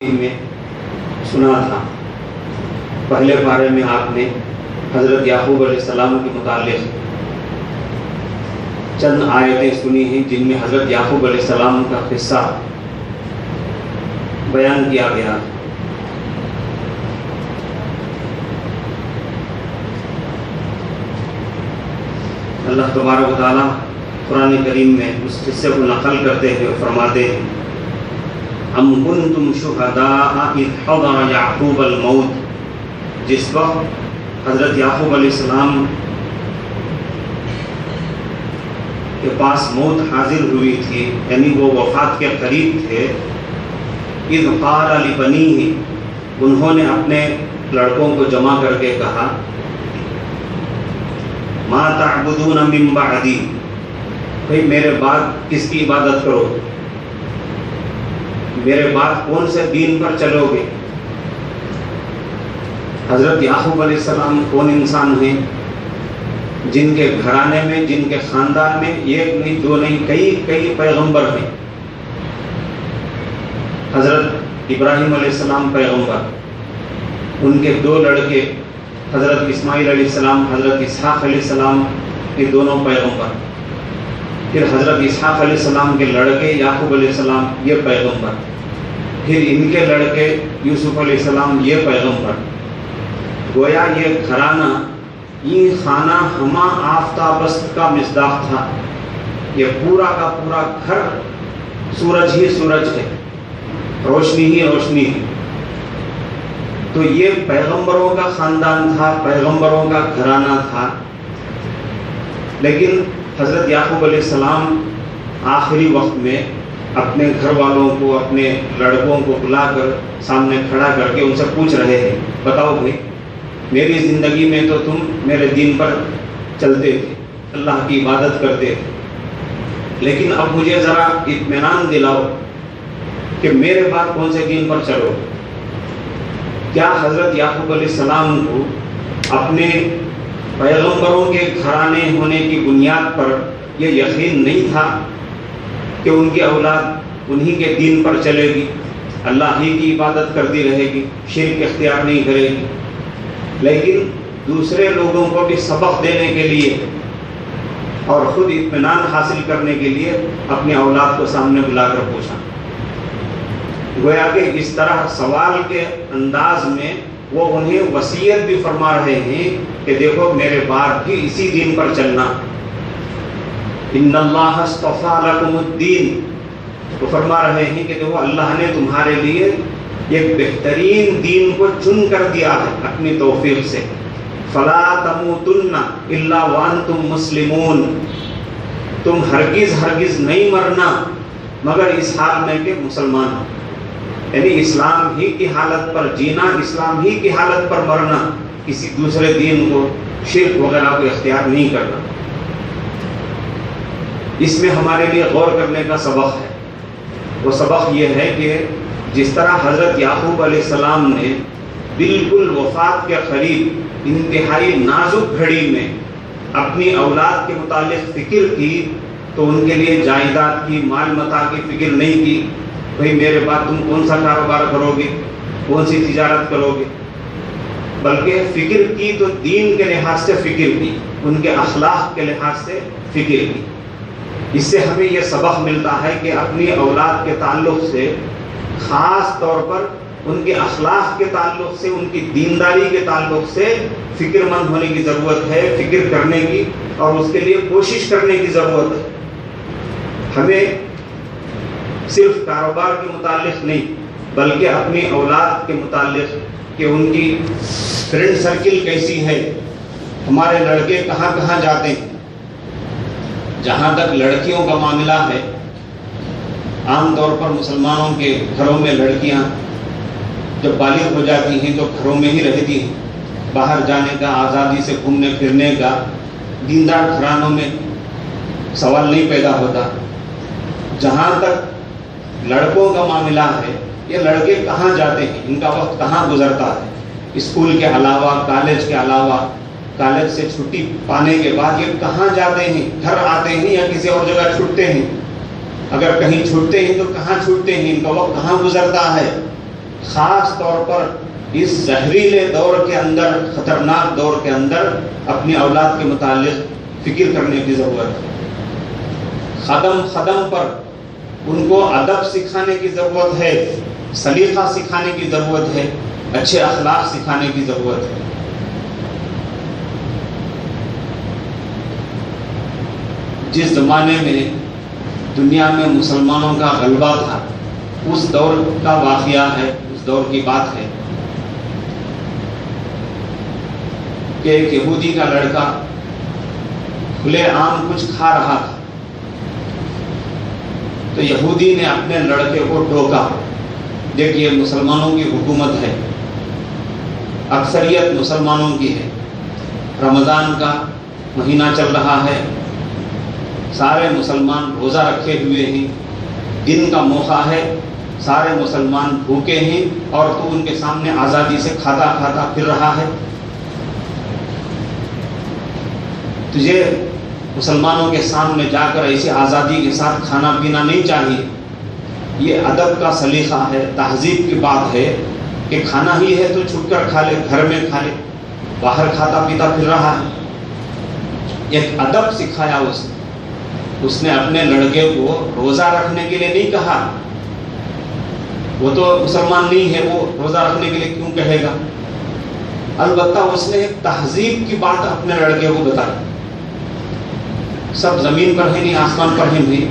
میں سنا تھا۔ پہلے پارے میں آپ نے حضرت یعقوب علیہ السلام کے متعلق چند آیتیں سنی ہیں جن میں حضرت یعقوب علیہ السلام کا قصہ بیان کیا گیا۔ اللہ تبارک و تعالیٰ قرآن کریم میں اس قصے کو نقل کرتے ہوئے فرماتے ہیں ام کنتم شہداء اذ حضر یعقوب الموت، جس وقت حضرت یعقوب علیہ السلام کے پاس موت حاضر ہوئی تھی، یعنی وہ وفات کے قریب تھے، اذ قال لبنیہ، انہوں نے اپنے لڑکوں کو جمع کر کے کہا ما تعبدون من بعدی، بھئی میرے بعد کس کی عبادت کرو، میرے بعد کون سے دین پر چلو گے۔ حضرت یعقوب علیہ السلام کون انسان ہیں جن کے گھرانے میں، جن کے خاندان میں ایک نہیں دو نہیں کئی پیغمبر ہیں۔ حضرت ابراہیم علیہ السلام پیغمبر، ان کے دو لڑکے حضرت اسماعیل علیہ السلام، حضرت اسحاق علیہ السلام، یہ دونوں پیغمبر۔ پھر حضرت اسحاق علیہ السلام کے لڑکے یعقوب علیہ السلام، یہ پیغمبر۔ پھر ان کے لڑکے یوسف علیہ السلام، یہ پیغمبر۔ گویا یہ گھرانہ، یہ خانہ ہما آفتابست کا مصداق تھا، یہ پورا کا پورا گھر سورج ہی سورج ہے، روشنی ہی روشنی ہے۔ تو یہ پیغمبروں کا خاندان تھا، پیغمبروں کا گھرانہ تھا۔ لیکن حضرت یعقوب علیہ السلام آخری وقت میں اپنے گھر والوں کو، اپنے لڑکوں کو بلا کر سامنے کھڑا کر کے ان سے پوچھ رہے ہیں بتاؤ بھائی، میری زندگی میں تو تم میرے دین پر چلتے تھے، اللہ کی عبادت کرتے تھے، لیکن اب مجھے ذرا اطمینان دلاؤ کہ میرے بعد کون سے دین پر چلو۔ کیا حضرت یعقوب علیہ السلام کو اپنے پیغمبروں کے گھرانے ہونے کی بنیاد پر یہ یقین نہیں تھا کہ ان کی اولاد انہی کے دین پر چلے گی، اللہ ہی کی عبادت کرتی رہے گی، شرک اختیار نہیں کرے گی؟ لیکن دوسرے لوگوں کو بھی سبق دینے کے لیے اور خود اطمینان حاصل کرنے کے لیے اپنی اولاد کو سامنے بلا کر پوچھا۔ گویا کہ اس طرح سوال کے انداز میں وہ انہیں وصیت بھی فرما رہے ہیں کہ دیکھو میرے بعد بھی اسی دین پر چلنا۔ ان اللہ اصطفیٰ لکم الدین، وہ فرما رہے ہیں کہ دیکھو اللہ نے تمہارے لیے ایک بہترین دین کو چن کر دیا ہے اپنی توفیق سے۔ فلا تموتن الا وانتم مسلمون، تم ہرگز نہیں مرنا مگر اس حال میں کہ مسلمان ہو، یعنی اسلام ہی کی حالت پر جینا، اسلام ہی کی حالت پر مرنا، کسی دوسرے دین کو، شرک وغیرہ کو اختیار نہیں کرنا۔ اس میں ہمارے لیے غور کرنے کا سبق ہے۔ وہ سبق یہ ہے کہ جس طرح حضرت یعقوب علیہ السلام نے بالکل وفات کے قریب انتہائی نازک گھڑی میں اپنی اولاد کے متعلق فکر کی، تو ان کے لیے جائیداد کی، مال متاع کی فکر نہیں کی، بھئی میرے بعد تم کون سا کاروبار کرو گے، کون سی تجارت کرو گے، بلکہ فکر کی تو دین کے لحاظ سے فکر کی، ان کے اخلاق کے لحاظ سے فکر کی۔ اس سے ہمیں یہ سبق ملتا ہے کہ اپنی اولاد کے تعلق سے، خاص طور پر ان کے اخلاق کے تعلق سے، ان کی دینداری کے تعلق سے فکر مند ہونے کی ضرورت ہے، فکر کرنے کی اور اس کے لیے کوشش کرنے کی ضرورت ہے۔ ہمیں صرف کاروبار کے متعلق نہیں بلکہ اپنی اولاد کے متعلق کہ ان کی فرینڈ سرکل کیسی ہے، ہمارے لڑکے کہاں کہاں جاتے ہیں۔ جہاں تک لڑکیوں کا معاملہ ہے، عام طور پر مسلمانوں کے گھروں میں لڑکیاں جب بالغ ہو جاتی ہیں تو گھروں میں ہی رہتی ہیں، باہر جانے کا، آزادی سے گھومنے پھرنے کا دیندار گھرانوں میں سوال نہیں پیدا ہوتا۔ جہاں تک لڑکوں کا معاملہ ہے، یہ لڑکے کہاں جاتے ہیں، ان کا وقت کہاں گزرتا ہے، اسکول کے علاوہ، کالج کے علاوہ، کالج سے چھٹی پانے کے بعد یہ کہاں جاتے ہیں، گھر آتے ہیں یا کسی اور جگہ چھوٹتے ہیں، اگر کہیں چھوٹتے ہیں تو کہاں چھوٹتے ہیں، ان کا وقت کہاں گزرتا ہے، خاص طور پر اس زہریلے دور کے اندر، خطرناک دور کے اندر اپنی اولاد کے متعلق فکر کرنے کی ضرورت ہے۔ قدم قدم پر ان کو ادب سکھانے کی ضرورت ہے، سلیقہ سکھانے کی ضرورت ہے، اچھے اخلاق سکھانے کی ضرورت ہے۔ جس زمانے میں دنیا میں مسلمانوں کا غلبہ تھا، اس دور کا واقعہ ہے، اس دور کی بات ہے کہ ایک یہودی کا لڑکا کھلے عام کچھ کھا رہا تھا، تو یہودی نے اپنے لڑکے کو ٹوکا۔ دیکھیے مسلمانوں کی حکومت ہے، اکثریت مسلمانوں کی ہے، رمضان کا مہینہ چل رہا ہے، سارے مسلمان روزہ رکھے ہوئے ہیں، دن کا موقع ہے، سارے مسلمان بھوکے ہیں، اور تو ان کے سامنے آزادی سے کھاتا کھاتا پھر رہا ہے۔ تجھے مسلمانوں کے سامنے جا کر ایسی آزادی کے ساتھ کھانا پینا نہیں چاہیے۔ یہ ادب کا سلیقہ ہے، تہذیب کی بات ہے کہ کھانا ہی ہے تو چھپ کر کھا لے، گھر میں کھا لے، باہر کھاتا پیتا پھر رہا ہے۔ ایک ادب سکھایا اس نے اپنے لڑکے کو روزہ رکھنے کے لیے نہیں کہا، وہ تو مسلمان نہیں ہے، وہ روزہ رکھنے کے لیے کیوں کہے گا؟ البتہ اس نے ایک تہذیب کی بات اپنے لڑکے کو بتائی۔ سب زمین پر ہیں نہیں، آسمان پر ہیں بھی۔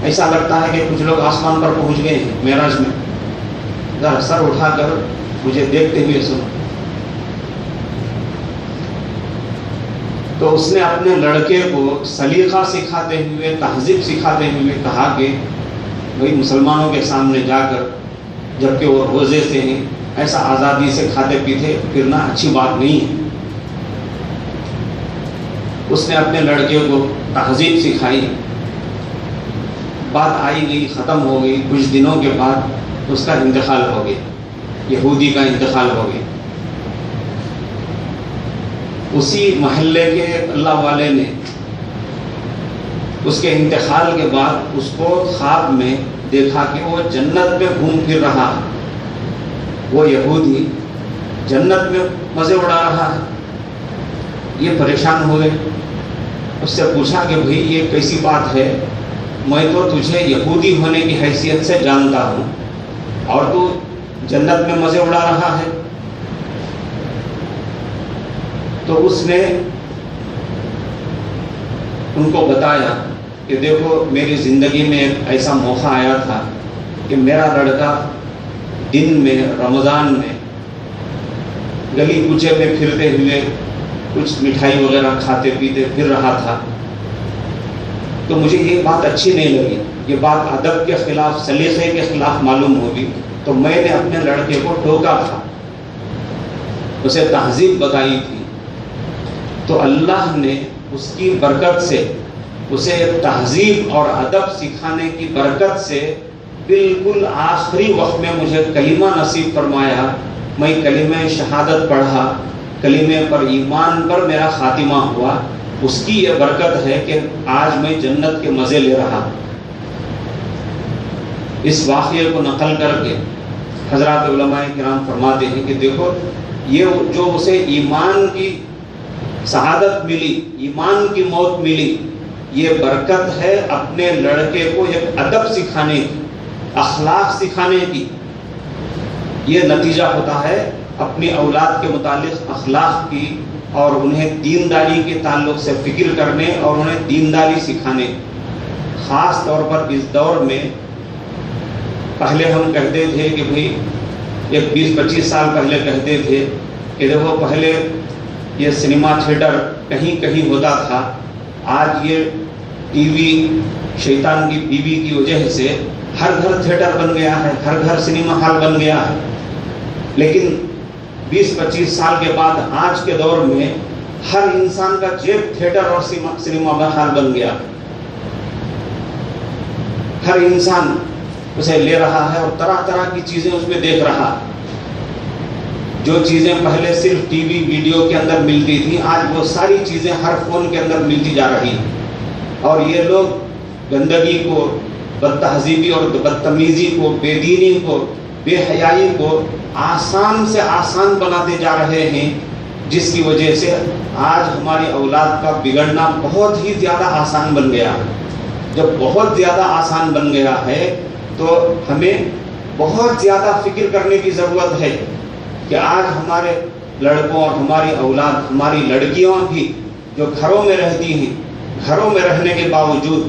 ایسا لگتا ہے کہ کچھ لوگ آسمان پر پہنچ گئے ہیں معراج میں۔ ذرا سر اٹھا کر مجھے دیکھتے ہوئے سنو۔ تو اس نے اپنے لڑکے کو سلیقہ سکھاتے ہوئے، تہذیب سکھاتے ہوئے کہا کہ بھائی مسلمانوں کے سامنے جا کر جبکہ وہ روزے سے ہیں، ایسا آزادی سے کھاتے پیتے پھرنا اچھی بات نہیں ہے۔ اس نے اپنے لڑکے کو تہذیب سکھائی، بات آئی گئی، ختم ہو گئی۔ کچھ دنوں کے بعد اس کا انتقال ہو گیا، یہودی کا انتقال ہو گیا۔ اسی محلے کے اللہ والے نے اس کے انتقال کے بعد اس کو خواب میں دیکھا کہ وہ جنت میں گھوم پھر رہا ہے، وہ یہودی جنت میں مزے اڑا رہا ہے۔ یہ پریشان ہوئے، اس سے پوچھا کہ بھئی یہ کیسی بات ہے، میں تو تجھے یہودی ہونے کی حیثیت سے جانتا ہوں اور تو جنت میں مزے اڑا رہا ہے۔ تو اس نے ان کو بتایا کہ دیکھو میری زندگی میں ایک ایسا موقع آیا تھا کہ میرا لڑکا دن میں رمضان میں گلی کوچے میں پھرتے ہوئے کچھ مٹھائی وغیرہ کھاتے پیتے پھر رہا تھا، تو مجھے یہ بات اچھی نہیں لگی، یہ بات ادب کے خلاف، سلیقے کے خلاف معلوم ہوگی، تو میں نے اپنے لڑکے کو ٹوکا تھا، اسے تہذیب بتائی تھی۔ تو اللہ نے اس کی برکت سے، اسے تہذیب اور ادب سکھانے کی برکت سے بالکل آخری وقت میں مجھے کلمہ نصیب فرمایا۔ میں کلمہ شہادت پڑھا، کلمے پر ایمان پر میرا خاتمہ ہوا۔ اس کی یہ برکت ہے کہ آج میں جنت کے مزے لے رہا۔ اس واقعے کو نقل کر کے حضرات علماء کرام فرماتے ہیں کہ دیکھو یہ جو اسے ایمان کی شہادت ملی، ایمان کی موت ملی، یہ برکت ہے اپنے لڑکے کو ایک ادب سکھانے کی، اخلاق سکھانے کی۔ یہ نتیجہ ہوتا ہے اپنی اولاد کے متعلق اخلاق کی، اور انہیں دینداری کے تعلق سے فکر کرنے اور انہیں دینداری سکھانے۔ خاص طور پر اس دور میں پہلے ہم کہتے تھے کہ بھئی ایک 20-25 سال پہلے کہتے تھے کہ دیکھو پہلے یہ سنیما تھیٹر کہیں کہیں ہوتا تھا، آج یہ ٹی وی شیطان کی بیوی کی وجہ سے ہر گھر تھیٹر بن گیا ہے، ہر گھر سنیما ہال بن گیا ہے۔ لیکن 20-25 سال کے بعد آج کے دور میں ہر انسان کا جیب تھیٹر اور سنیما ہال بن گیا۔ ہر انسان اسے لے رہا ہے اور طرح طرح کی چیزیں اس میں دیکھ رہا۔ جو چیزیں پہلے صرف ٹی وی ویڈیو کے اندر ملتی تھیں، آج وہ ساری چیزیں ہر فون کے اندر ملتی جا رہی ہیں۔ اور یہ لوگ گندگی کو، بد تہذیبی اور بدتمیزی کو، بے دینی کو بے حیائی کو آسان سے آسان بناتے جا رہے ہیں، جس کی وجہ سے آج ہماری اولاد کا بگڑنا بہت ہی زیادہ آسان بن گیا ہے۔ جب بہت زیادہ آسان بن گیا ہے تو ہمیں بہت زیادہ فکر کرنے کی ضرورت ہے کہ آج ہمارے لڑکوں اور ہماری اولاد، ہماری لڑکیاں بھی جو گھروں میں رہتی ہیں، گھروں میں رہنے کے باوجود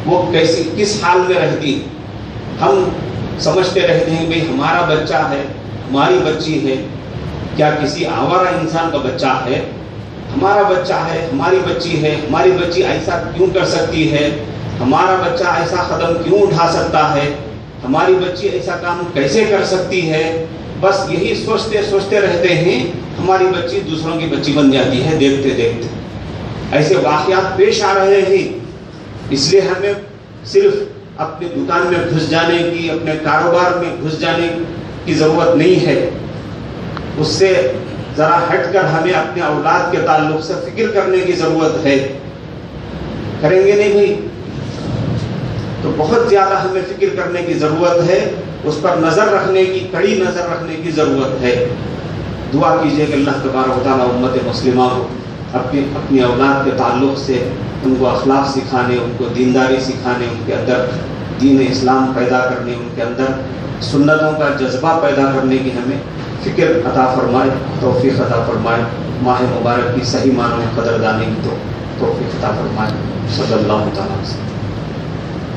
وہ کس حال میں رہتی ہیں۔ ہم سمجھتے رہتے ہیں بھئی ہمارا بچہ ہے، ہماری بچی ہے، کیا کسی آوارہ انسان کا بچہ ہے؟ ہمارا بچہ ہے، ہماری بچی ہے، ہماری بچی ایسا کیوں کر سکتی ہے؟ ہمارا بچہ ایسا قدم کیوں اٹھا سکتا ہے؟ ہماری بچی ایسا کام کیسے کر سکتی ہے؟ بس یہی سوچتے رہتے ہیں، ہماری بچی دوسروں کی بچی بن جاتی ہے دیکھتے دیکھتے۔ ایسے واقعات پیش آ رہے ہیں، اس لیے ہمیں صرف اپنی دکان میں گھس جانے کی، اپنے کاروبار میں گھس جانے کی ضرورت نہیں ہے، اس سے ذرا ہٹ کر ہمیں اپنے اولاد کے تعلق سے فکر کرنے کی ضرورت ہے۔ کریں گے نہیں بھائی؟ تو بہت زیادہ ہمیں فکر کرنے کی ضرورت ہے، اس پر نظر رکھنے کی، کڑی نظر رکھنے کی ضرورت ہے۔ دعا کیجئے کہ اللہ تبارک و تعالیٰ امت مسلمہ کو اپنی اولاد کے تعلق سے ان کو اخلاق سکھانے، ان کو دینداری سکھانے، ان کے اندر دین اسلام پیدا کرنے، ان کے اندر سنتوں کا جذبہ پیدا کرنے کی ہمیں فکر عطا فرمائے، توفیق عطا فرمائے۔ ماہ مبارک کی صحیح معنوں میں قدردانی کی توفیق عطا فرمائے۔ صلی اللہ تعالیٰ وسلم۔